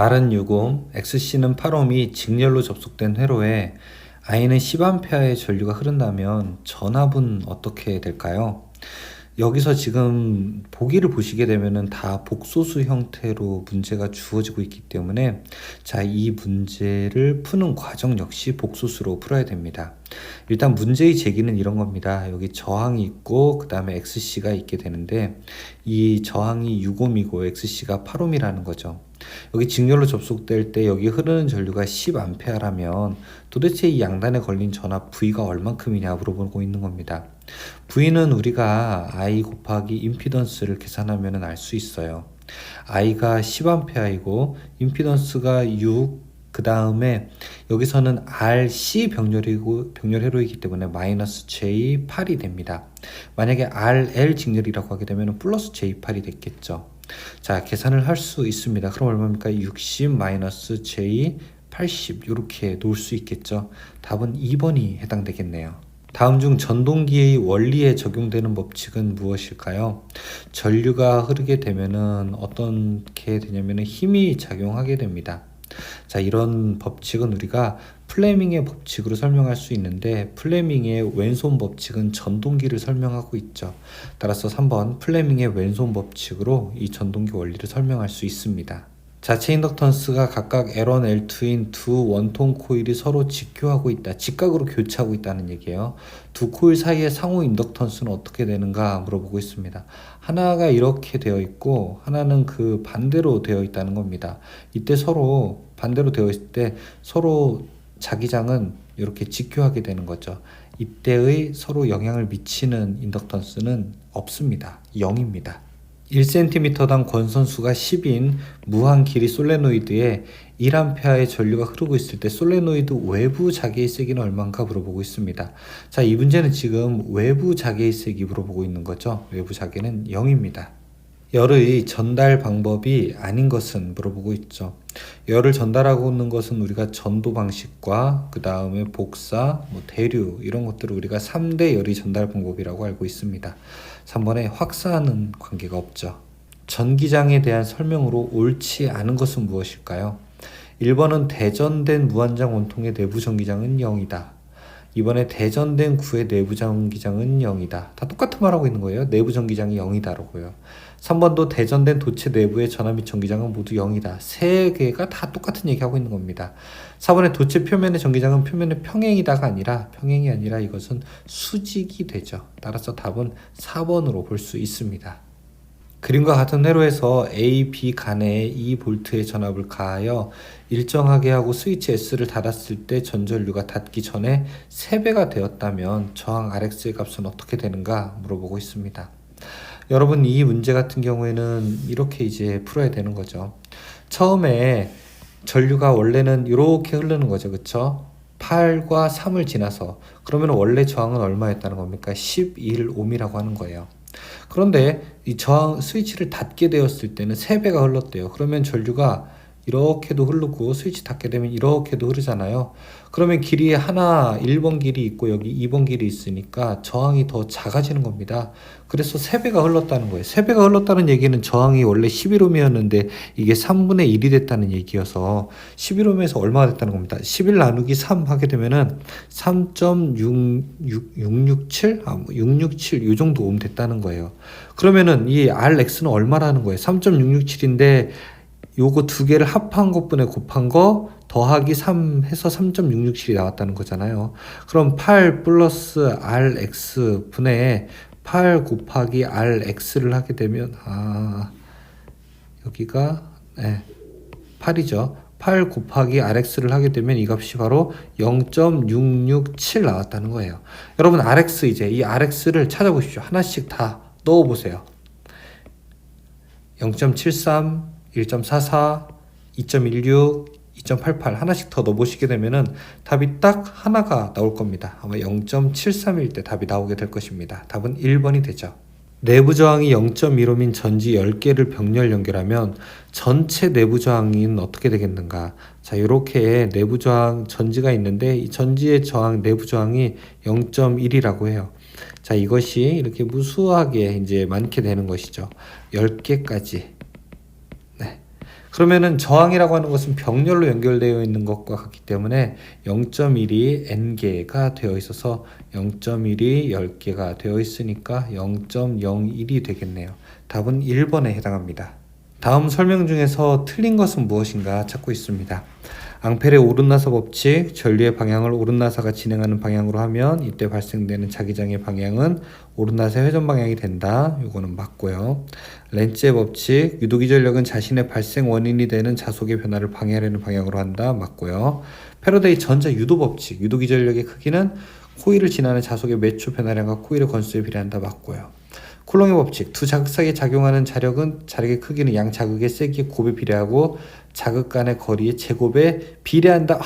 R은 6옴, XC는 8옴이 직렬로 접속된 회로에 I는 10A의 전류가 흐른다면 전압은 어떻게 될까요? 여기서 지금 보기를 보시게 되면은 다 복소수 형태로 문제가 주어지고 있기 때문에 이 문제를 푸는 과정 역시 복소수로 풀어야 됩니다. 일단 문제의 제기는 이런 겁니다. 여기 저항이 있고 그 다음에 XC가 있게 되는데 이 저항이 6옴이고 XC가 8옴이라는 거죠. 여기 직렬로 접속될 때 여기 흐르는 전류가 10A라면 도대체 이 양단에 걸린 전압 V가 얼만큼이냐 물어보고 있는 겁니다. V는 우리가 I 곱하기 임피던스를 계산하면 알 수 있어요. I가 10A이고 임피던스가 6, 그 다음에 여기서는 RC 병렬회로이기 때문에 마이너스 J8이 됩니다. 만약에 RL 직렬이라고 하게 되면 플러스 J8이 됐겠죠. 자, 계산을 할 수 있습니다. 그럼 얼마입니까? 60 마이너스 J 80 이렇게 놓을 수 있겠죠. 답은 2번이 해당되겠네요. 다음 중 전동기의 원리에 적용되는 법칙은 무엇일까요? 전류가 흐르게 되면은 어떻게 되냐면은 힘이 작용하게 됩니다. 자, 이런 법칙은 우리가 플레밍의 법칙으로 설명할 수 있는데 플레밍의 왼손 법칙은 전동기를 설명하고 있죠. 따라서 3번 플레밍의 왼손 법칙으로 이 전동기 원리를 설명할 수 있습니다. 자체 인덕턴스가 각각 L1, L2인 두 원통 코일이 서로 직교하고 있다. 직각으로 교차하고 있다는 얘기예요. 두 코일 사이의 상호 인덕턴스는 어떻게 되는가 물어보고 있습니다. 하나가 이렇게 되어 있고 하나는 그 반대로 되어 있다는 겁니다. 이때 서로 반대로 되어 있을 때 서로 자기장은 이렇게 직교하게 되는 거죠. 이때의 서로 영향을 미치는 인덕턴스는 없습니다. 0입니다. 1cm당 권선수가 10인 무한 길이 솔레노이드에 1A의 전류가 흐르고 있을 때 솔레노이드 외부 자개의 세기는 얼마인가 물어보고 있습니다. 자, 이 문제는 지금 외부 자개의 세기 물어보고 있는 거죠. 외부 자개는 0입니다. 열의 전달 방법이 아닌 것은 물어보고 있죠. 열을 전달하고 있는 것은 우리가 전도 방식과 그 다음에 복사, 대류 이런 것들을 우리가 3대 열의 전달 방법이라고 알고 있습니다. 3번에 확산하는 관계가 없죠. 전기장에 대한 설명으로 옳지 않은 것은 무엇일까요? 1번은 대전된 무한장 원통의 내부 전기장은 0이다. 2번에 대전된 구의 내부 전기장은 0이다. 다 똑같은 말하고 있는 거예요. 내부 전기장이 0이다라고요. 3번도 대전된 도체 내부의 전압 및 전기장은 모두 0이다. 세 개가 다 똑같은 얘기하고 있는 겁니다. 4번에 도체 표면의 전기장은 표면의 평행이다가 아니라 평행이 아니라 이것은 수직이 되죠. 따라서 답은 4번으로 볼 수 있습니다. 그림과 같은 회로에서 A, B 간에 2V의 전압을 가하여 일정하게 하고 스위치 S를 닫았을 때 전전류가 닫기 전에 3배가 되었다면 저항 RX의 값은 어떻게 되는가 물어보고 있습니다. 여러분, 이 문제 같은 경우에는 이렇게 이제 풀어야 되는 거죠. 처음에 전류가 원래는 이렇게 흐르는 거죠. 그쵸? 8과 3을 지나서 그러면 원래 저항은 얼마였다는 겁니까? 11옴이라고 하는 거예요. 그런데 이 저항 스위치를 닫게 되었을 때는 3배가 흘렀대요. 그러면 전류가 이렇게도 흐르고 스위치 닫게 되면 이렇게도 흐르잖아요. 그러면 길이 하나 1번 길이 있고 여기 2번 길이 있으니까 저항이 더 작아지는 겁니다. 그래서 3배가 흘렀다는 거예요. 3배가 흘렀다는 얘기는 저항이 원래 11옴이었는데 이게 3분의 1이 됐다는 얘기여서 11옴에서 얼마가 됐다는 겁니다. 11 나누기 3 하게 되면은 3.667? 667 이 정도 옴 됐다는 거예요. 그러면은 이 RX는 얼마라는 거예요? 3.667인데 요거 두 개를 합한 것분에 곱한 거 더하기 3 해서 3.667이 나왔다는 거잖아요. 그럼 8 플러스 RX 분의 8 곱하기 RX를 하게 되면 여기가 8이죠. 8 곱하기 RX를 하게 되면 이 값이 바로 0.667 나왔다는 거예요. 여러분, RX 이제 이 RX를 찾아보십시오. 하나씩 다 넣어보세요. 0.73 1.44, 2.16, 2.88 하나씩 더 넣어보시게 되면은 답이 딱 하나가 나올 겁니다. 아마 0.73일 때 답이 나오게 될 것입니다. 답은 1번이 되죠. 내부 저항이 0.15인 전지 10개를 병렬 연결하면 전체 내부 저항은 어떻게 되겠는가? 자, 이렇게 내부 저항 전지가 있는데 이 전지의 저항 내부 저항이 0.1이라고 해요. 자, 이것이 이렇게 무수하게 이제 많게 되는 것이죠. 10개까지. 그러면은 저항이라고 하는 것은 병렬로 연결되어 있는 것과 같기 때문에 0.1이 n개가 되어 있어서 0.1이 10개가 되어 있으니까 0.01이 되겠네요. 답은 1번에 해당합니다. 다음 설명 중에서 틀린 것은 무엇인가 찾고 있습니다. 앙펠의 오른나사 법칙, 전류의 방향을 오른나사가 진행하는 방향으로 하면 이때 발생되는 자기장의 방향은 오른나사의 회전 방향이 된다. 이거는 맞고요. 렌츠의 법칙, 유도기 전력은 자신의 발생 원인이 되는 자속의 변화를 방해하려는 방향으로 한다. 맞고요. 패러데이 전자 유도 법칙, 유도기 전력의 크기는 코일을 지나는 자속의 매초 변화량과 코일의 건수에 비례한다. 맞고요. 쿨롱의 법칙, 두 자극상에 작용하는 자력은 자력의 크기는 양 자극의 세기의 곱에 비례하고 자극 간의 거리의 제곱에 비례한다.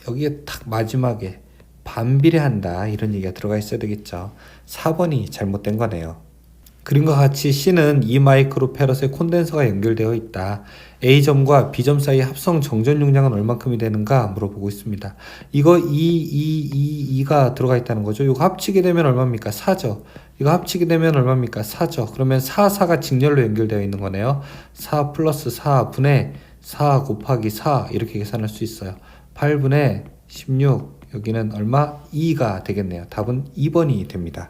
여기에 딱 마지막에 반비례한다. 이런 얘기가 들어가 있어야 되겠죠. 4번이 잘못된 거네요. 그림과 같이 C는 2마이크로페럿의 콘덴서가 연결되어 있다. A점과 B점 사이의 합성 정전 용량은 얼만큼이 되는가 물어보고 있습니다. 이거 2가 들어가 있다는 거죠. 이거 합치게 되면 얼마입니까? 4죠. 이거 합치게 되면 얼마입니까? 4죠. 그러면 4가 직렬로 연결되어 있는 거네요. 4 플러스 4분의 4 곱하기 4 이렇게 계산할 수 있어요. 8분의 16 여기는 얼마? 2가 되겠네요. 답은 2번이 됩니다.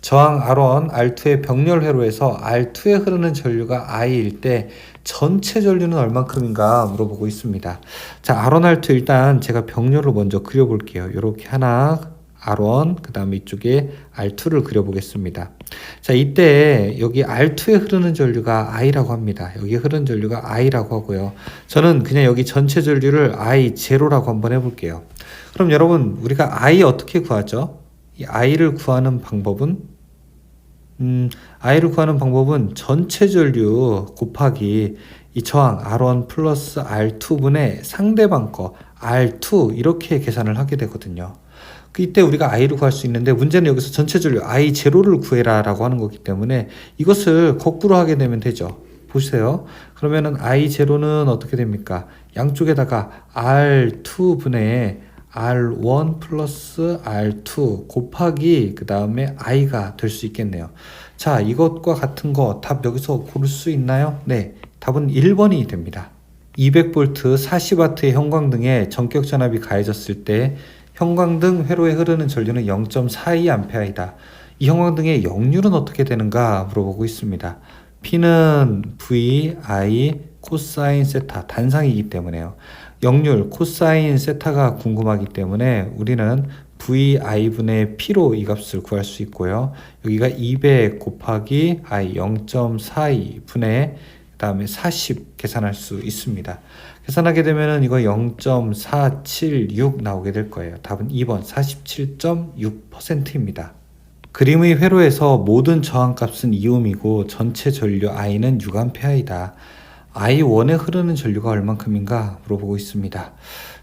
저항 R1, R2의 병렬 회로에서 R2에 흐르는 전류가 I일 때 전체 전류는 얼만큼인가 물어보고 있습니다. 자, R1, R2 일단 제가 병렬로 먼저 그려볼게요. 이렇게 하나 R1, 그 다음에 이쪽에 R2를 그려보겠습니다. 자, 이때 여기 R2에 흐르는 전류가 I라고 합니다. 여기 흐르는 전류가 I라고 하고요. 저는 그냥 여기 전체 전류를 I0라고 한번 해볼게요. 그럼 여러분, 우리가 I 어떻게 구하죠? 이 I를 구하는 방법은 전체 전류 곱하기 이 저항 R1 플러스 R2분의 상대방 거 R2 이렇게 계산을 하게 되거든요. 이때 우리가 I를 구할 수 있는데 문제는 여기서 전체 전류 I0를 구해라 라고 하는 거기 때문에 이것을 거꾸로 하게 되면 되죠. 보세요. 그러면은 I0는 어떻게 됩니까? 양쪽에다가 R2분의 R1 플러스 R2 곱하기 그 다음에 I가 될 수 있겠네요. 자, 이것과 같은 거 답 여기서 고를 수 있나요? 네, 답은 1번이 됩니다. 200V 40W의 형광등에 전격 전압이 가해졌을 때 형광등 회로에 흐르는 전류는 0.42A이다. 이 형광등의 역률은 어떻게 되는가 물어보고 있습니다. P는 V, I, 코사인 세타 단상이기 때문에요. 역률 코사인 세타가 궁금하기 때문에 우리는 VI분의 P로 이 값을 구할 수 있고요. 여기가 200 곱하기 I 0.42분의 그 다음에 40 계산할 수 있습니다. 계산하게 되면은 이거 0.476 나오게 될 거예요. 답은 2번 47.6%입니다. 그림의 회로에서 모든 저항값은 2옴이고 전체 전류 I는 6A이다. I1에 흐르는 전류가 얼만큼인가 물어보고 있습니다.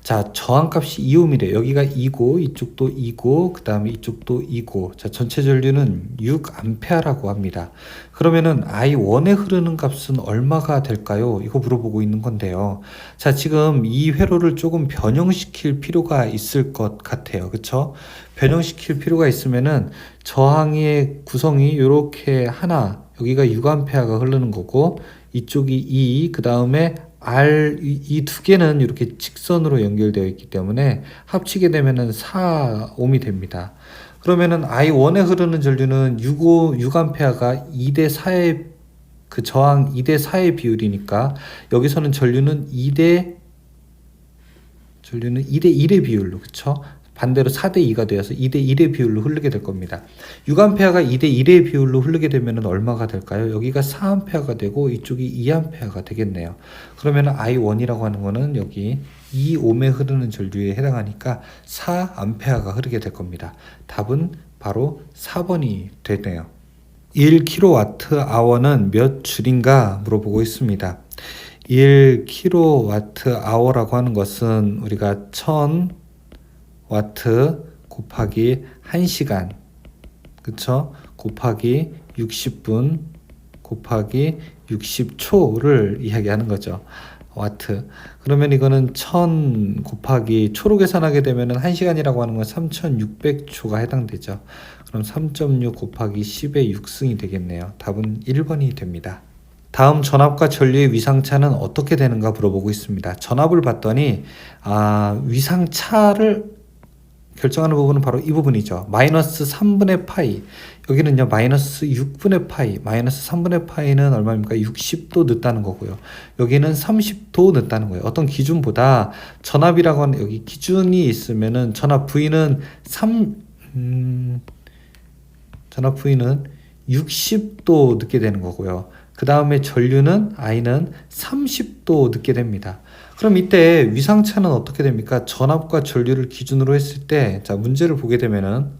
자, 저항값이 2옴이래요. 여기가 2고 이쪽도 2고 그 다음에 이쪽도 2고 자, 전체 전류는 6A라고 합니다. 그러면은 I1에 흐르는 값은 얼마가 될까요? 이거 물어보고 있는 건데요. 자, 지금 이 회로를 조금 변형시킬 필요가 있을 것 같아요. 그쵸? 변형시킬 필요가 있으면은 저항의 구성이 이렇게 하나 여기가 6A가 흐르는 거고 이쪽이 2, 그 다음에 R, 이 두 개는 이렇게 직선으로 연결되어 있기 때문에 합치게 되면은 4옴이 됩니다. 그러면은 I1에 흐르는 전류는 6A가 2대 4의 그 저항 2대 4의 비율이니까 여기서는 전류는 2대 1의 비율로, 그쵸? 반대로 4대 2가 되어서 2대 1의 비율로 흐르게 될 겁니다. 6A가 2대 1의 비율로 흐르게 되면 얼마가 될까요? 여기가 4A가 되고 이쪽이 2A가 되겠네요. 그러면 I1이라고 하는 거는 여기 2옴에 흐르는 전류에 해당하니까 4A가 흐르게 될 겁니다. 답은 바로 4번이 되네요. 1kWh는 몇 줄인가 물어보고 있습니다. 1kWh라고 하는 것은 우리가 1000 와트 곱하기 1시간 그쵸? 곱하기 60분 곱하기 60초를 이야기하는 거죠. 와트. 그러면 이거는 1000 곱하기 초로 계산하게 되면 1시간이라고 하는 건 3600초가 해당되죠. 그럼 3.6 곱하기 10의 6승이 되겠네요. 답은 1번이 됩니다. 다음 전압과 전류의 위상차는 어떻게 되는가 물어보고 있습니다. 전압을 봤더니 위상차를 결정하는 부분은 바로 이 부분이죠. 마이너스 3분의 파이. 여기는요, 마이너스 6분의 파이. 마이너스 3분의 파이는 얼마입니까? 60도 늦다는 거고요. 여기는 30도 늦다는 거예요. 어떤 기준보다 전압이라고 하는 여기 기준이 있으면은 전압 V는 전압 V는 60도 늦게 되는 거고요. 그 다음에 전류는 I는 30도 늦게 됩니다. 그럼 이때 위상차는 어떻게 됩니까? 전압과 전류를 기준으로 했을 때, 자, 문제를 보게 되면은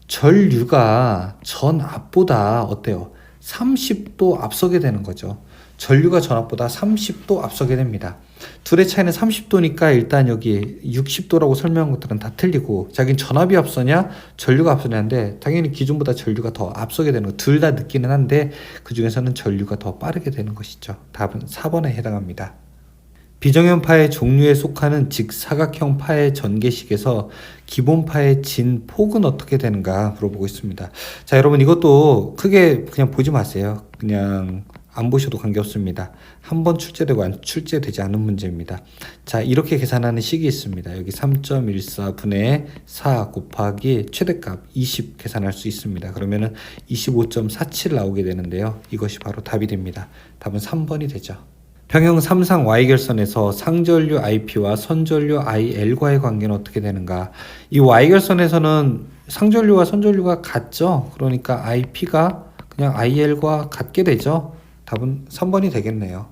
전류가 전압보다 어때요? 30도 앞서게 되는 거죠. 전류가 전압보다 30도 앞서게 됩니다. 둘의 차이는 30도니까 일단 여기 60도라고 설명한 것들은 다 틀리고, 자긴 전압이 앞서냐 전류가 앞서냐인데 당연히 기준보다 전류가 더 앞서게 되는 거, 둘 다 늦기는 한데 그 중에서는 전류가 더 빠르게 되는 것이죠. 답은 4번에 해당합니다. 비정형파의 종류에 속하는 직사각형 파의 전개식에서 기본파의 진 폭은 어떻게 되는가 물어보고 있습니다. 자, 여러분 이것도 크게 그냥 보지 마세요. 그냥 안 보셔도 관계없습니다. 한 번 출제되고 안 출제되지 않은 문제입니다. 자, 이렇게 계산하는 식이 있습니다. 여기 3.14분의 4 곱하기 최대값 20 계산할 수 있습니다. 그러면은 25.47 나오게 되는데요. 이것이 바로 답이 됩니다. 답은 3번이 되죠. 평형 3상 Y결선에서 상전류 IP와 선전류 IL과의 관계는 어떻게 되는가? 이 Y결선에서는 상전류와 선전류가 같죠? 그러니까 IP가 그냥 IL과 같게 되죠? 답은 3번이 되겠네요.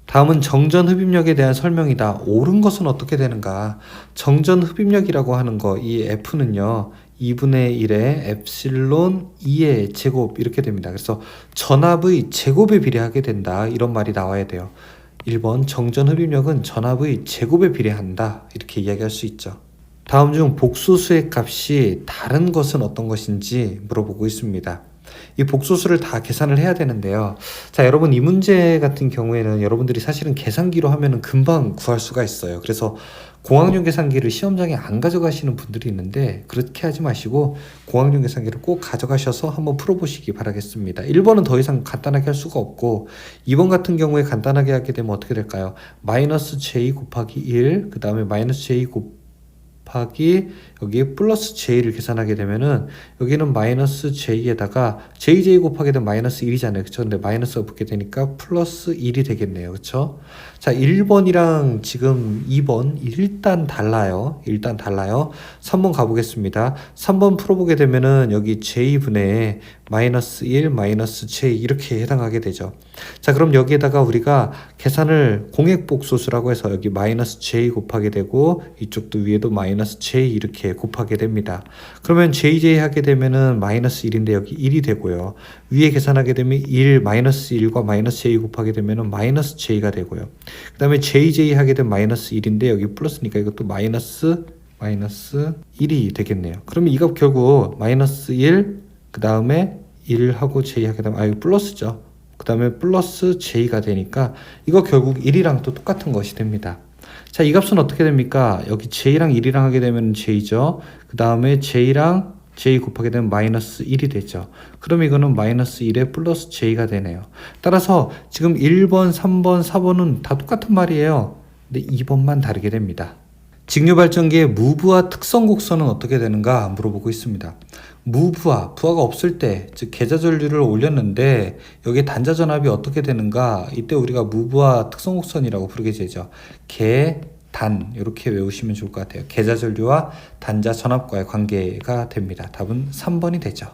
다음은 정전 흡입력에 대한 설명이다. 옳은 것은 어떻게 되는가? 정전 흡입력이라고 하는 거, 이 F는요, 2분의 1의 엡실론 2의 제곱 이렇게 됩니다. 그래서 전압의 제곱에 비례하게 된다. 이런 말이 나와야 돼요. 1번 정전 흡입력은 전압의 제곱에 비례한다. 이렇게 이야기할 수 있죠. 다음 중 복소수의 값이 다른 것은 어떤 것인지 물어보고 있습니다. 이 복소수를 다 계산을 해야 되는데요. 자, 여러분 이 문제 같은 경우에는 여러분들이 사실은 계산기로 하면은 금방 구할 수가 있어요. 그래서 공학용 계산기를 시험장에 안 가져가시는 분들이 있는데 그렇게 하지 마시고 공학용 계산기를 꼭 가져가셔서 한번 풀어보시기 바라겠습니다. 1번은 더 이상 간단하게 할 수가 없고 2번 같은 경우에 간단하게 하게 되면 어떻게 될까요? 마이너스 j 곱하기 1, 그 다음에 마이너스 j 곱하기 여기 플러스 j를 계산하게 되면은 여기는 마이너스 j에다가 jj 곱하게 되면 마이너스 1이잖아요. 그렇죠? 근데 마이너스가 붙게 되니까 플러스 1이 되겠네요. 그렇죠? 자, 1번이랑 지금 2번 일단 달라요. 3번 가보겠습니다. 3번 풀어보게 되면은 여기 j분의 마이너스 1, 마이너스 j 이렇게 해당하게 되죠. 자, 그럼 여기에다가 우리가 계산을 공액복소수라고 해서 여기 마이너스 j 곱하게 되고 이쪽도 위에도 마이너스 j 이렇게 곱하게 됩니다. 그러면 jj 하게 되면은 마이너스 1인데 여기 1이 되고요. 위에 계산하게 되면 1, 마이너스 1과 마이너스 j 곱하게 되면은 마이너스 j가 되고요. 그 다음에 jj 하게 되면 마이너스 1인데 여기 플러스니까 이것도 마이너스 1이 되겠네요. 그러면 이거 결국 마이너스 1, 그 다음에 1하고 j 하게 되면 이거 플러스죠. 그 다음에 플러스 j가 되니까 이거 결국 1이랑 또 똑같은 것이 됩니다. 자, 이 값은 어떻게 됩니까? 여기 j랑 1이랑 하게 되면 j죠. 그 다음에 j랑 j 곱하게 되면 마이너스 1이 되죠. 그럼 이거는 마이너스 1에 플러스 j가 되네요. 따라서 지금 1번, 3번, 4번은 다 똑같은 말이에요. 근데 2번만 다르게 됩니다. 직류발전기의 무브와 특성 곡선은 어떻게 되는가 물어보고 있습니다. 무브화, 부하가 없을 때, 즉 계좌전류를 올렸는데 여기 단자 전압이 어떻게 되는가? 이때 우리가 무브화 특성 곡선이라고 부르게 되죠. 단 이렇게 외우시면 좋을 것 같아요. 계좌전류와 단자 전압과의 관계가 됩니다. 답은 3번이 되죠.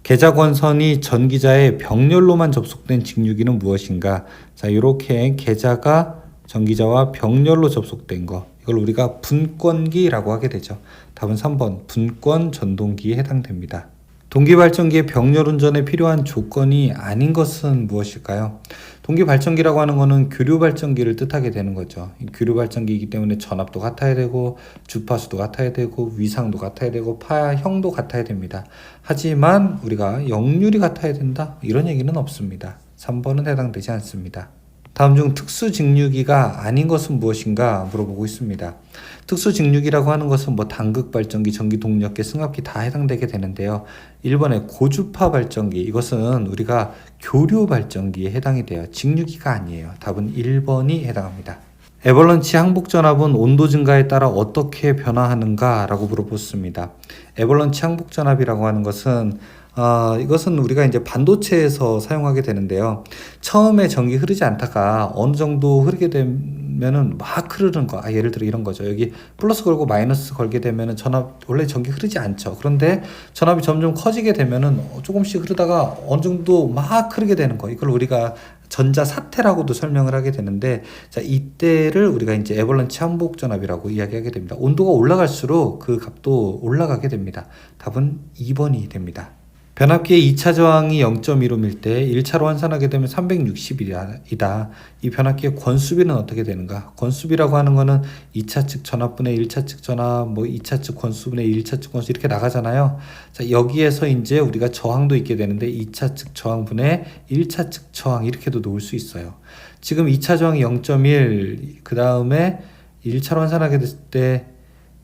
계좌권선이 전기자의 병렬로만 접속된 직류기는 무엇인가? 자, 이렇게 계좌가 전기자와 병렬로 접속된 거, 이걸 우리가 분권기라고 하게 되죠. 답은 3번 분권 전동기에 해당됩니다. 동기발전기의 병렬운전에 필요한 조건이 아닌 것은 무엇일까요? 동기발전기라고 하는 것은 교류발전기를 뜻하게 되는 거죠. 교류발전기이기 때문에 전압도 같아야 되고 주파수도 같아야 되고 위상도 같아야 되고 파형도 같아야 됩니다. 하지만 우리가 역률이 같아야 된다? 이런 얘기는 없습니다. 3번은 해당되지 않습니다. 다음 중 특수 직류기가 아닌 것은 무엇인가 물어보고 있습니다. 특수 직류기라고 하는 것은 뭐 단극 발전기, 전기 동력계, 승합기 다 해당되게 되는데요. 1번의 고주파 발전기, 이것은 우리가 교류 발전기에 해당이 돼요. 직류기가 아니에요. 답은 1번이 해당합니다. 애벌런치 항복 전압은 온도 증가에 따라 어떻게 변화하는가 라고 물어봤습니다. 애벌런치 항복 전압이라고 하는 것은 이것은 우리가 이제 반도체에서 사용하게 되는데요. 처음에 전기 흐르지 않다가 어느 정도 흐르게 되면은 막 흐르는 거. 예를 들어 이런 거죠. 여기 플러스 걸고 마이너스 걸게 되면은 전압, 원래 전기 흐르지 않죠. 그런데 전압이 점점 커지게 되면은 조금씩 흐르다가 어느 정도 막 흐르게 되는 거. 이걸 우리가 전자 사태라고도 설명을 하게 되는데, 자, 이때를 우리가 이제 애벌런치 항복 전압이라고 이야기하게 됩니다. 온도가 올라갈수록 그 값도 올라가게 됩니다. 답은 2번이 됩니다. 변압기의 2차 저항이 0.2로 밀 때 1차로 환산하게 되면 360이다. 이 변압기의 권수비는 어떻게 되는가? 권수비라고 하는 거는 2차 측 전압분의 1차 측 전압, 뭐 2차 측 권수분의 1차 측 권수 이렇게 나가잖아요. 자, 여기에서 이제 우리가 저항도 있게 되는데 2차 측 저항분의 1차 측 저항 이렇게도 놓을 수 있어요. 지금 2차 저항이 0.1, 그 다음에 1차로 환산하게 됐을 때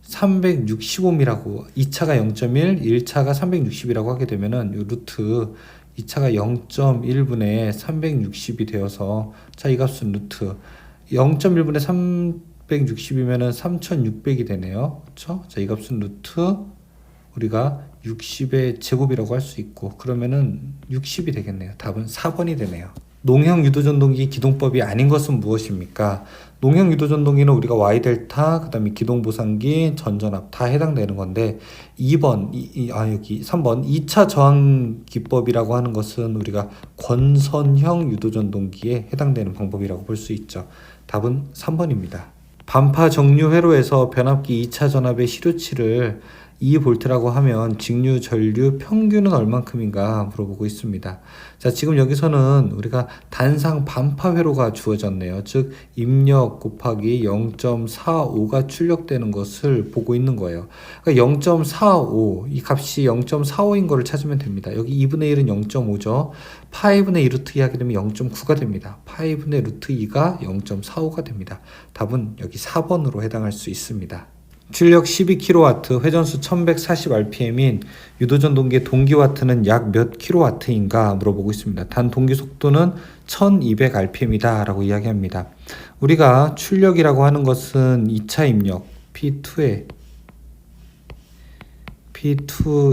360옴이라고, 2차가 0.1, 1차가 360이라고 하게 되면은 이 루트 2차가 0.1분의 360이 되어서, 자, 이 값은 루트 0.1분의 360이면은 3600이 되네요. 그렇죠? 자, 이 값은 루트 우리가 60의 제곱이라고 할 수 있고, 그러면은 60이 되겠네요. 답은 4번이 되네요. 농형 유도전동기 기동법이 아닌 것은 무엇입니까? 농형 유도전동기는 우리가 Y델타, 그 다음에 기동보상기, 전전압 다 해당되는 건데, 2번, 여기 3번 2차 저항기법이라고 하는 것은 우리가 권선형 유도전동기에 해당되는 방법이라고 볼 수 있죠. 답은 3번입니다. 반파 정류 회로에서 변압기 2차 전압의 시료치를 2V라고 하면 직류 전류 평균은 얼만큼인가 물어보고 있습니다. 자, 지금 여기서는 우리가 단상 반파 회로가 주어졌네요. 즉 입력 곱하기 0.45가 출력되는 것을 보고 있는 거예요. 그러니까 0.45, 이 값이 0.45인 거를 찾으면 됩니다. 여기 2분의 1은 0.5죠. 파이분의 2 루트 2 하게 되면 0.9가 됩니다. 파이분의 루트 2가 0.45가 됩니다. 답은 여기 4번으로 해당할 수 있습니다. 출력 12kW, 회전수 1140rpm인 유도전동기의 동기와트는 약 몇 kW인가 물어보고 있습니다. 단 동기 속도는 1200rpm이다 라고 이야기합니다. 우리가 출력이라고 하는 것은 2차 입력 P2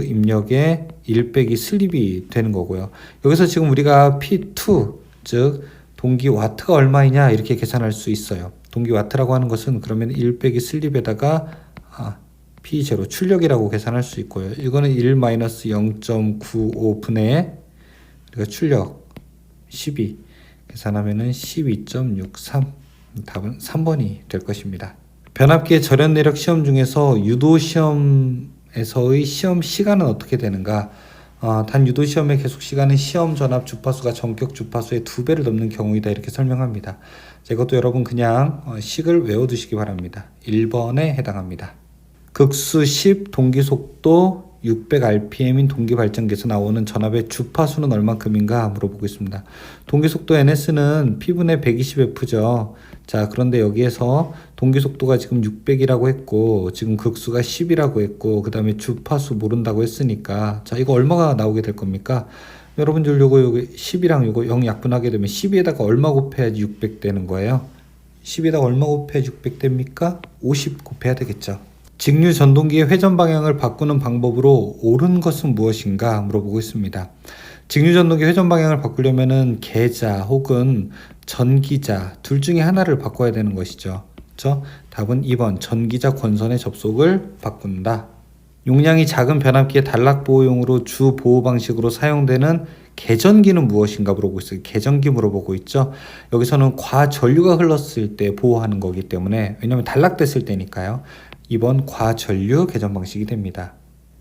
입력에 1 빼기 슬립이 되는 거고요. 여기서 지금 우리가 P2, 즉 동기 와트가 얼마이냐 이렇게 계산할 수 있어요. 동기 와트라고 하는 것은 그러면 1 빼기 슬립에다가 P0 출력이라고 계산할 수 있고요. 이거는 1-0.95분의 우리가 출력 12 계산하면은 12.63, 답은 3번이 될 것입니다. 변압기의 절연 내력 시험 중에서 유도 시험에서의 시험 시간은 어떻게 되는가? 단 유도 시험의 계속 시간은 시험 전압 주파수가 전격 주파수의 2배를 넘는 경우이다 이렇게 설명합니다. 자, 이것도 여러분 그냥 식을 외워두시기 바랍니다. 1번에 해당합니다. 극수 10 동기 속도 600rpm인 동기 발전기에서 나오는 전압의 주파수는 얼만큼인가 물어보고 있습니다. 동기 속도 NS는 P분의 120F죠. 자, 그런데 여기에서 동기 속도가 지금 600이라고 했고, 지금 극수가 10이라고 했고, 그 다음에 주파수 모른다고 했으니까, 자, 이거 얼마가 나오게 될 겁니까? 여러분들 요거 10이랑 요거 0 약분하게 되면 12에다가 얼마 곱해야지 600 되는 거예요? 10에다가 얼마 곱해야지 600 됩니까? 50 곱해야 되겠죠. 직류 전동기의 회전 방향을 바꾸는 방법으로 옳은 것은 무엇인가 물어보고 있습니다. 직류 전동기 회전 방향을 바꾸려면은 계자 혹은 전기자 둘 중에 하나를 바꿔야 되는 것이죠. 그렇죠? 답은 2번 전기자 권선의 접속을 바꾼다. 용량이 작은 변압기의 단락 보호용으로 주 보호 방식으로 사용되는 개전기는 무엇인가 물어보고 있어요. 개전기 물어보고 있죠. 여기서는 과전류가 흘렀을 때 보호하는 거기 때문에, 왜냐하면 단락됐을 때니까요. 2번 과전류 개전 방식이 됩니다.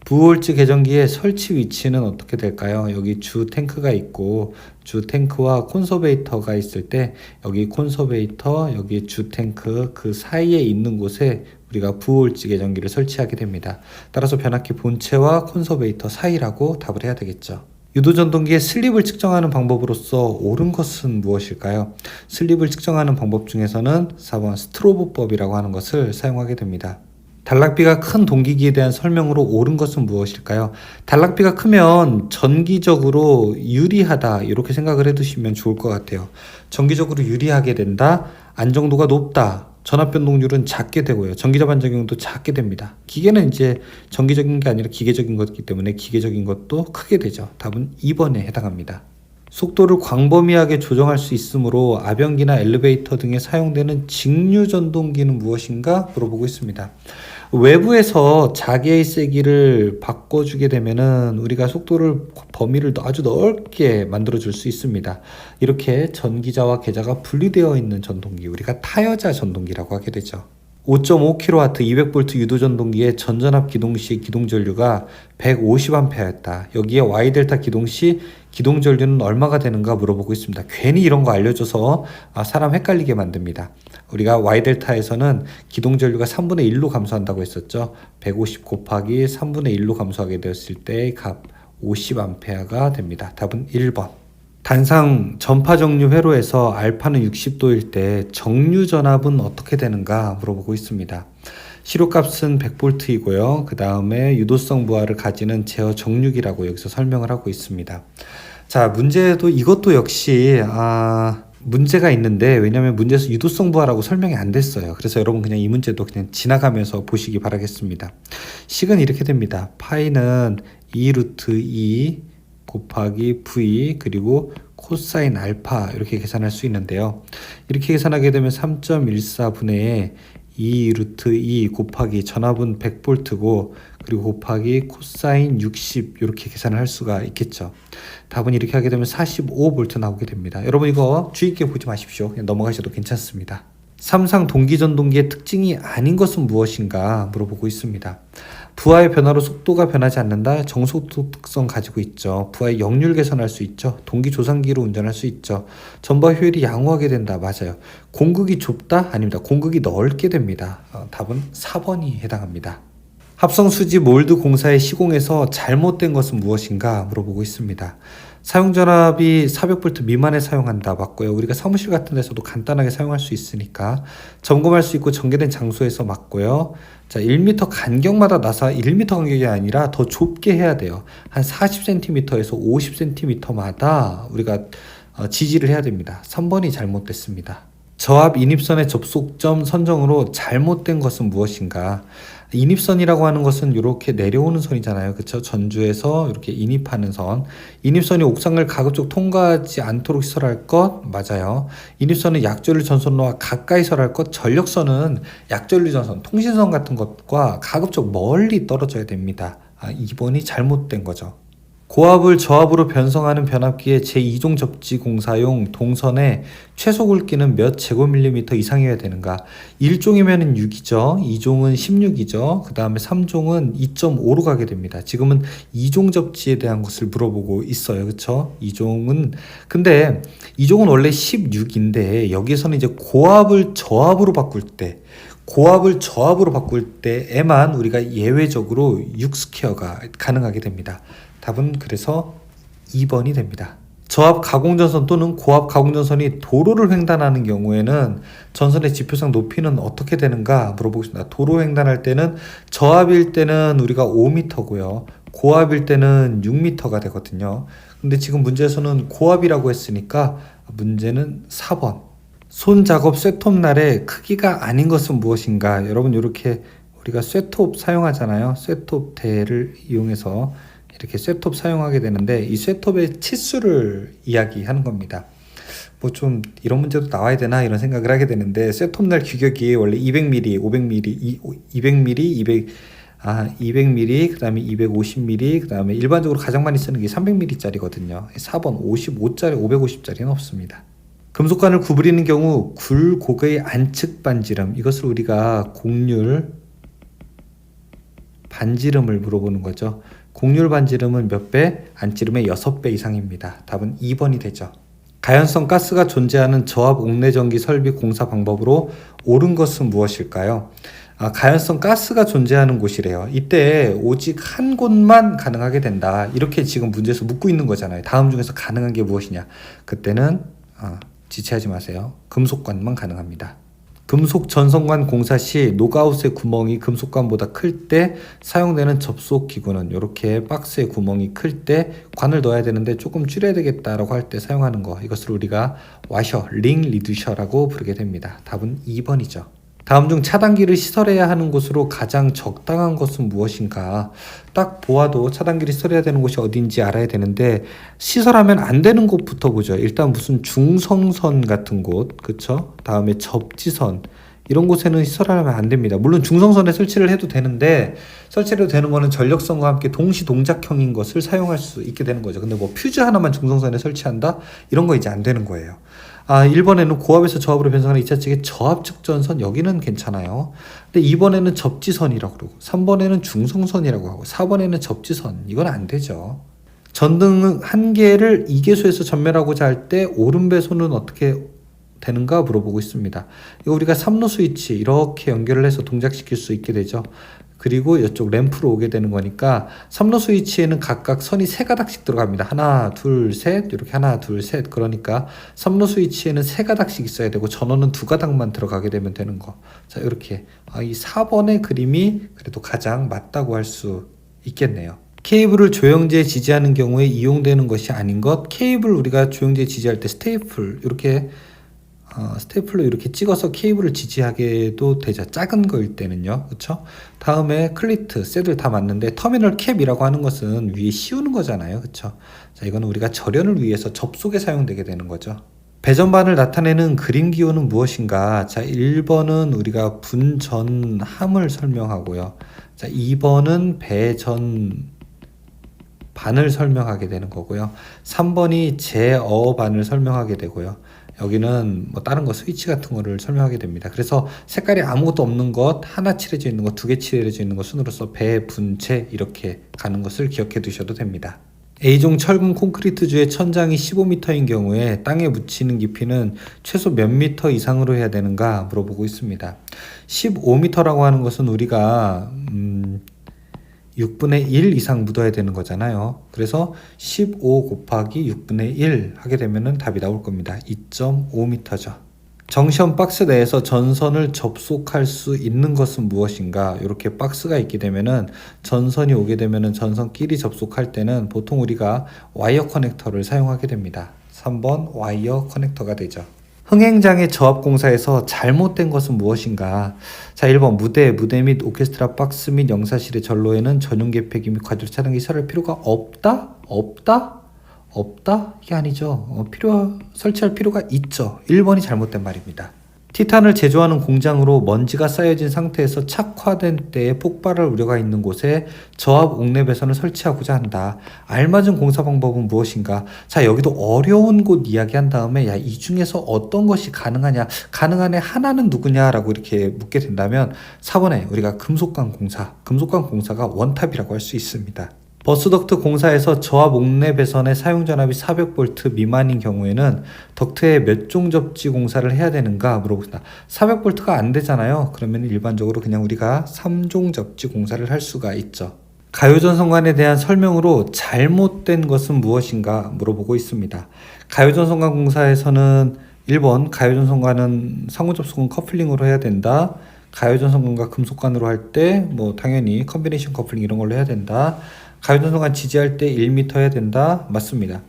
부홀즈 개전기의 설치 위치는 어떻게 될까요? 여기 주 탱크가 있고 주 탱크와 콘서베이터가 있을 때 여기 콘서베이터, 여기 주 탱크 그 사이에 있는 곳에 우리가 부홀즈 개전기를 설치하게 됩니다. 따라서 변압기 본체와 콘서베이터 사이라고 답을 해야 되겠죠. 유도전동기의 슬립을 측정하는 방법으로서 옳은 것은 무엇일까요? 슬립을 측정하는 방법 중에서는 4번 스트로보법이라고 하는 것을 사용하게 됩니다. 단락비가 큰 동기기에 대한 설명으로 옳은 것은 무엇일까요? 단락비가 크면 전기적으로 유리하다 이렇게 생각을 해두시면 좋을 것 같아요. 전기적으로 유리하게 된다, 안정도가 높다, 전압 변동률은 작게 되고요. 전기자 반작용도 작게 됩니다. 기계는 이제 전기적인 게 아니라 기계적인 것이기 때문에 기계적인 것도 크게 되죠. 답은 2번에 해당합니다. 속도를 광범위하게 조정할 수 있으므로 아변기나 엘리베이터 등에 사용되는 직류 전동기는 무엇인가 물어보고 있습니다. 외부에서 자개의 세기를 바꿔주게 되면은 우리가 속도를 범위를 아주 넓게 만들어 줄 수 있습니다. 이렇게 전기자와 계자가 분리되어 있는 전동기, 우리가 타여자 전동기라고 하게 되죠. 5.5kW 200V 유도전동기의 전전압 기동 시 기동전류가 150A였다. 여기에 Y델타 기동 시 기동전류는 얼마가 되는가 물어보고 있습니다. 괜히 이런 거 알려줘서 사람 헷갈리게 만듭니다. 우리가 Y델타에서는 기동전류가 3분의 1로 감소한다고 했었죠. 150 곱하기 3분의 1로 감소하게 되었을 때의 값 50A가 됩니다. 답은 1번. 단상 전파 정류 회로에서 알파는 60도일 때 정류 전압은 어떻게 되는가 물어보고 있습니다. 시료값은 100V이고요. 그 다음에 유도성 부하를 가지는 제어 정류기라고 여기서 설명을 하고 있습니다. 자, 문제도 이것도 역시 문제가 있는데, 왜냐하면 문제에서 유도성 부하라고 설명이 안 됐어요. 그래서 여러분 그냥 이 문제도 그냥 지나가면서 보시기 바라겠습니다. 식은 이렇게 됩니다. 파이는 2루트 2 곱하기 V 그리고 코사인 알파 이렇게 계산할 수 있는데요. 이렇게 계산하게 되면 3.14분의 2 루트 2 곱하기 전압은 100V고 그리고 곱하기 코사인 60 이렇게 계산을 할 수가 있겠죠. 답은 이렇게 하게 되면 45V 나오게 됩니다. 여러분 이거 주의 깊게 보지 마십시오. 그냥 넘어가셔도 괜찮습니다. 3상 동기전동기의 특징이 아닌 것은 무엇인가 물어보고 있습니다. 부하의 변화로 속도가 변하지 않는다. 정속도 특성 가지고 있죠. 부하의 역률 개선할 수 있죠. 동기 조상기로 운전할 수 있죠. 전바 효율이 양호하게 된다. 맞아요. 공극이 좁다? 아닙니다. 공극이 넓게 됩니다. 답은 4번이 해당합니다. 합성수지 몰드 공사의 시공에서 잘못된 것은 무엇인가 물어보고 있습니다. 사용전압이 400V 미만에 사용한다. 맞고요. 우리가 사무실 같은 데서도 간단하게 사용할 수 있으니까 점검할 수 있고 전개된 장소에서 맞고요. 자, 1m 간격마다 나사 1m 간격이 아니라 더 좁게 해야 돼요. 한 40cm에서 50cm마다 우리가 지지를 해야 됩니다. 3번이 잘못됐습니다. 저압 인입선의 접속점 선정으로 잘못된 것은 무엇인가? 인입선이라고 하는 것은 이렇게 내려오는 선이잖아요. 그렇죠? 전주에서 이렇게 인입하는 선. 인입선이 옥상을 가급적 통과하지 않도록 시설할 것 맞아요. 인입선은 약전류 전선로와 가까이 설할 것. 전력선은 약전류 전선, 통신선 같은 것과 가급적 멀리 떨어져야 됩니다. 2번이 잘못된 거죠. 고압을 저압으로 변성하는 변압기의 제2종 접지 공사용 동선의 최소 굵기는 몇 제곱밀리미터 이상이어야 되는가? 1종이면 6이죠. 2종은 16이죠. 그 다음에 3종은 2.5로 가게 됩니다. 지금은 2종 접지에 대한 것을 물어보고 있어요. 그쵸? 2종은, 근데 2종은 원래 16인데 여기서는 이제 고압을 저압으로 바꿀 때에만 우리가 예외적으로 6스퀘어가 가능하게 됩니다. 답은 그래서 2번이 됩니다. 저압 가공전선 또는 고압 가공전선이 도로를 횡단하는 경우에는 전선의 지표상 높이는 어떻게 되는가 물어보고 있습니다. 도로 횡단할 때는 저압일 때는 우리가 5m고요. 고압일 때는 6m가 되거든요. 근데 지금 문제에서는 고압이라고 했으니까 문제는 4번. 손작업 쇠톱 날의 크기가 아닌 것은 무엇인가? 여러분 이렇게 우리가 쇠톱 사용하잖아요. 쇠톱 대를 이용해서 이렇게 쇠톱 사용하게 되는데 이 쇠톱의 치수를 이야기하는 겁니다. 뭐 좀 이런 문제도 나와야 되나 이런 생각을 하게 되는데 쇠톱날 규격이 원래 200mm, 500mm, 200mm, 200mm, 그 다음에 250mm, 그 다음에 일반적으로 가장 많이 쓰는 게 300mm짜리거든요. 4번 55짜리, 550짜리는 없습니다. 금속관을 구부리는 경우 굴곡의 안측 반지름, 이것을 우리가 곡률 반지름을 물어보는 거죠. 곡률 반지름은 몇 배? 안지름의 6배 이상입니다. 답은 2번이 되죠. 가연성 가스가 존재하는 저압 옥내전기 설비 공사 방법으로 옳은 것은 무엇일까요? 가연성 가스가 존재하는 곳이래요. 이때 오직 한 곳만 가능하게 된다. 이렇게 지금 문제에서 묻고 있는 거잖아요. 다음 중에서 가능한 게 무엇이냐? 그때는 지체하지 마세요. 금속관만 가능합니다. 금속 전선관 공사 시 노가웃의 구멍이 금속관보다 클 때 사용되는 접속 기구는 이렇게 박스의 구멍이 클 때 관을 넣어야 되는데 조금 줄여야 되겠다라고 할 때 사용하는 거, 이것을 우리가 와셔, 링 리두셔라고 부르게 됩니다. 답은 2번이죠. 다음 중 차단기를 시설해야 하는 곳으로 가장 적당한 것은 무엇인가? 딱 보아도 차단기를 시설해야 되는 곳이 어딘지 알아야 되는데 시설하면 안 되는 곳부터 보죠. 일단 무슨 중성선 같은 곳, 그쵸? 다음에 접지선, 이런 곳에는 시설하면 안 됩니다. 물론 중성선에 설치를 해도 되는데 설치를 해도 되는 거는 전력선과 함께 동시 동작형인 것을 사용할 수 있게 되는 거죠. 근데 뭐 퓨즈 하나만 중성선에 설치한다? 이런 거 이제 안 되는 거예요. 1번에는 고압에서 저압으로 변성하는 2차 측의 저압측 전선, 여기는 괜찮아요. 근데 2번에는 접지선이라고 그러고 3번에는 중성선이라고 하고 4번에는 접지선, 이건 안 되죠. 전등 한 개를 2개소에서 전멸하고자 할 때 오른배소는 어떻게 되는가 물어보고 있습니다. 이거 우리가 3로 스위치 이렇게 연결을 해서 동작시킬 수 있게 되죠. 그리고 이쪽 램프로 오게 되는 거니까 3로 스위치에는 각각 선이 3가닥씩 들어갑니다. 하나, 둘, 셋, 이렇게 하나, 둘, 셋. 그러니까 3로 스위치에는 3가닥씩 있어야 되고 전원은 2가닥만 들어가게 되면 되는 거. 자, 이렇게 이 4번의 그림이 그래도 가장 맞다고 할 수 있겠네요. 케이블을 조영제에 지지하는 경우에 이용되는 것이 아닌 것. 케이블 우리가 조영제에 지지할 때 스테이플 이렇게 스테이플로 이렇게 찍어서 케이블을 지지하게도 되죠. 작은 거일 때는요. 그렇죠? 다음에 클리트, 셋을 다 맞는데 터미널 캡이라고 하는 것은 위에 씌우는 거잖아요. 그렇죠? 자, 이거는 우리가 절연을 위해서 접속에 사용되게 되는 거죠. 배전반을 나타내는 그림 기호는 무엇인가? 자, 1번은 우리가 분전함을 설명하고요. 자, 2번은 배전반을 설명하게 되는 거고요. 3번이 제어반을 설명하게 되고요. 여기는 뭐 다른 거 스위치 같은 거를 설명하게 됩니다. 그래서 색깔이 아무것도 없는 것, 하나 칠해져 있는 것, 2개 칠해져 있는 것 순으로서 배, 분, 체 이렇게 가는 것을 기억해 두셔도 됩니다. A종 철근 콘크리트주의 천장이 15m인 경우에 땅에 묻히는 깊이는 최소 몇 미터 이상으로 해야 되는가 물어보고 있습니다. 15m라고 하는 것은 우리가 6분의 1 이상 묻어야 되는 거잖아요. 그래서 15 곱하기 6분의 1 하게 되면 답이 나올 겁니다. 2.5m죠. 정시험 박스 내에서 전선을 접속할 수 있는 것은 무엇인가? 이렇게 박스가 있게 되면은 전선이 오게 되면은 전선끼리 접속할 때는 보통 우리가 와이어 커넥터를 사용하게 됩니다. 3번 와이어 커넥터가 되죠. 흥행장의 저압공사에서 잘못된 것은 무엇인가? 자, 1번 무대 및 오케스트라 박스 및 영사실의 전로에는 전용 계폐기 및 과절 차단기 설할 필요가 없다? 이게 아니죠. 설치할 필요가 있죠. 1번이 잘못된 말입니다. 티탄을 제조하는 공장으로 먼지가 쌓여진 상태에서 착화된 때에 폭발할 우려가 있는 곳에 저압 옥내 배선을 설치하고자 한다. 알맞은 공사 방법은 무엇인가? 자, 여기도 어려운 곳 이야기한 다음에 이 중에서 어떤 것이 가능하냐? 가능한 애 하나는 누구냐라고 이렇게 묻게 된다면 4번에 우리가 금속관 공사가 원탑이라고 할 수 있습니다. 버스덕트 공사에서 저압 옥내 배선의 사용 전압이 400V 미만인 경우에는 덕트에 몇 종 접지 공사를 해야 되는가 물어보신다. 400V가 안 되잖아요. 그러면 일반적으로 그냥 우리가 3종 접지 공사를 할 수가 있죠. 가요전선관에 대한 설명으로 잘못된 것은 무엇인가 물어보고 있습니다. 가요전선관 공사에서는 1번 가요전선관은 상호 접속은 커플링으로 해야 된다. 가요전선관과 금속관으로 할 때 뭐 당연히 컨비네이션 커플링 이런 걸로 해야 된다. 가요전선관 지지할 때 1m 해야 된다. 맞습니다.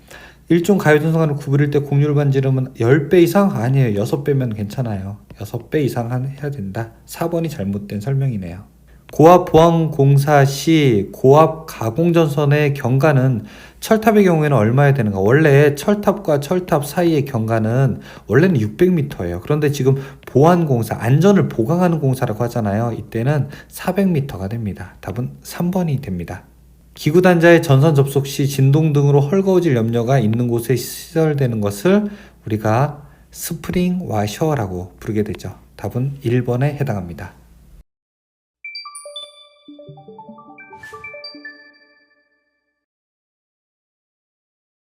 일종 가요전선관을 구부릴 때 곡률 반지름은 10배 이상? 아니에요. 6배면 괜찮아요. 6배 이상 해야 된다. 4번이 잘못된 설명이네요. 고압 보안 공사 시 고압 가공전선의 경과는 철탑의 경우에는 얼마야 되는가? 원래 철탑과 철탑 사이의 경과는 원래는 600m예요. 그런데 지금 보안 공사, 안전을 보강하는 공사라고 하잖아요. 이때는 400m가 됩니다. 답은 3번이 됩니다. 기구 단자의 전선 접속 시 진동 등으로 헐거워질 염려가 있는 곳에 시설되는 것을 우리가 스프링 와셔라고 부르게 되죠. 답은 1번에 해당합니다.